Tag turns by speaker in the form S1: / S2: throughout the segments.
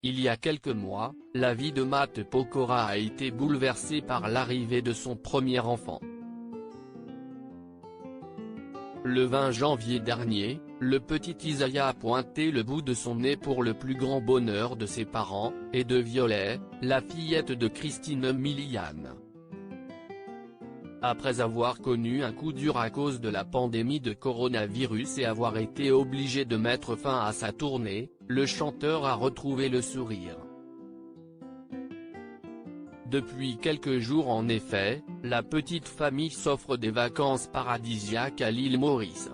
S1: Il y a quelques mois, la vie de Matt Pokora a été bouleversée par l'arrivée de son premier enfant. Le 20 janvier dernier, le petit Isaiah a pointé le bout de son nez pour le plus grand bonheur de ses parents, et de Violet, la fillette de Christine Milian. Après avoir connu un coup dur à cause de la pandémie de coronavirus et avoir été obligé de mettre fin à sa tournée, le chanteur a retrouvé le sourire. Depuis quelques jours en effet, la petite famille s'offre des vacances paradisiaques à l'île Maurice.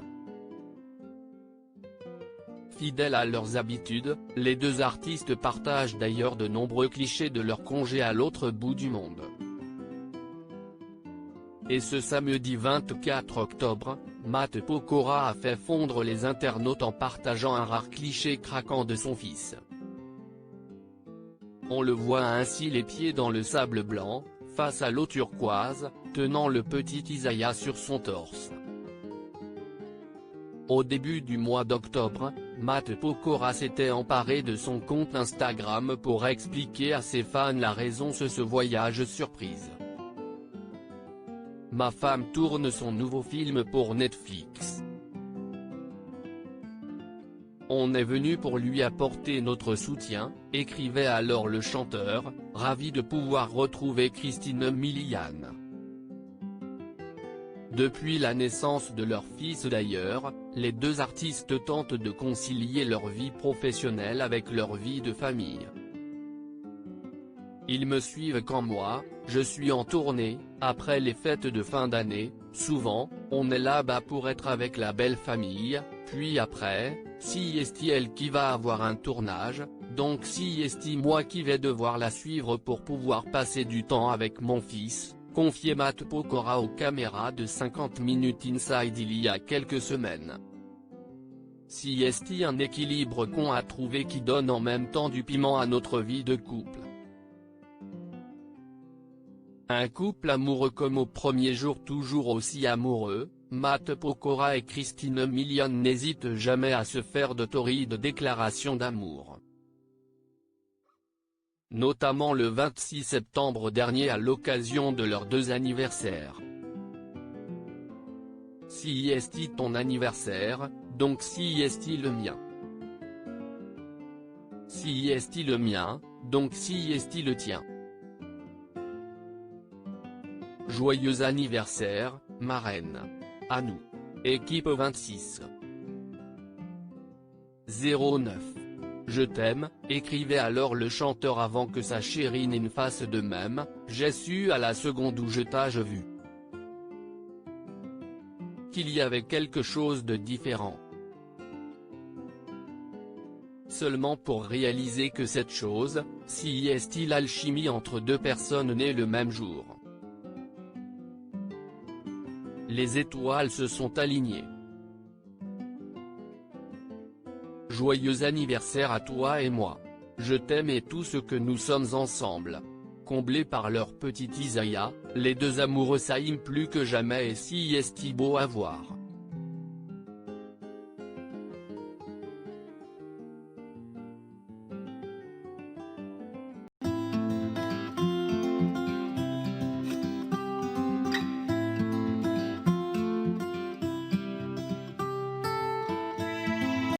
S1: Fidèles à leurs habitudes, les deux artistes partagent d'ailleurs de nombreux clichés de leur congé à l'autre bout du monde. Et ce samedi 24 octobre, Matt Pokora a fait fondre les internautes en partageant un rare cliché craquant de son fils. On le voit ainsi les pieds dans le sable blanc, face à l'eau turquoise, tenant le petit Isaiah sur son torse. Au début du mois d'octobre, Matt Pokora s'était emparé de son compte Instagram pour expliquer à ses fans la raison de ce voyage surprise. Ma femme tourne son nouveau film pour Netflix. On est venu pour lui apporter notre soutien, écrivait alors le chanteur, ravi de pouvoir retrouver Christine Milian. Depuis la naissance de leur fils d'ailleurs, les deux artistes tentent de concilier leur vie professionnelle avec leur vie de famille. Ils me suivent quand moi, je suis en tournée, après les fêtes de fin d'année, souvent, on est là-bas pour être avec la belle famille, puis après, si est elle qui va avoir un tournage, donc si est moi qui vais devoir la suivre pour pouvoir passer du temps avec mon fils, confiait Matt Pokora aux caméras de 50 Minutes Inside il y a quelques semaines. Si est un équilibre qu'on a trouvé qui donne en même temps du piment à notre vie de couple. Un couple amoureux comme au premier jour toujours aussi amoureux, Matt Pokora et Christine Milian n'hésitent jamais à se faire de torrides déclarations d'amour. Notamment le 26 septembre dernier à l'occasion de leurs deux anniversaires. Si est ton anniversaire, donc si est le mien. Si est le mien, donc si est le tien. Joyeux anniversaire, ma reine. À nous. Équipe 26. 09. Je t'aime, écrivait alors le chanteur avant que sa chérie ne fasse de même, j'ai su à la seconde où je t'ai vu. Qu'il y avait quelque chose de différent. Seulement pour réaliser que cette chose, si est l'alchimie entre deux personnes nées le même jour. Les étoiles se sont alignées. Joyeux anniversaire à toi et moi. Je t'aime et tout ce que nous sommes ensemble. Comblés par leur petit Isaiah, les deux amoureux s'aiment plus que jamais et si est beau à voir.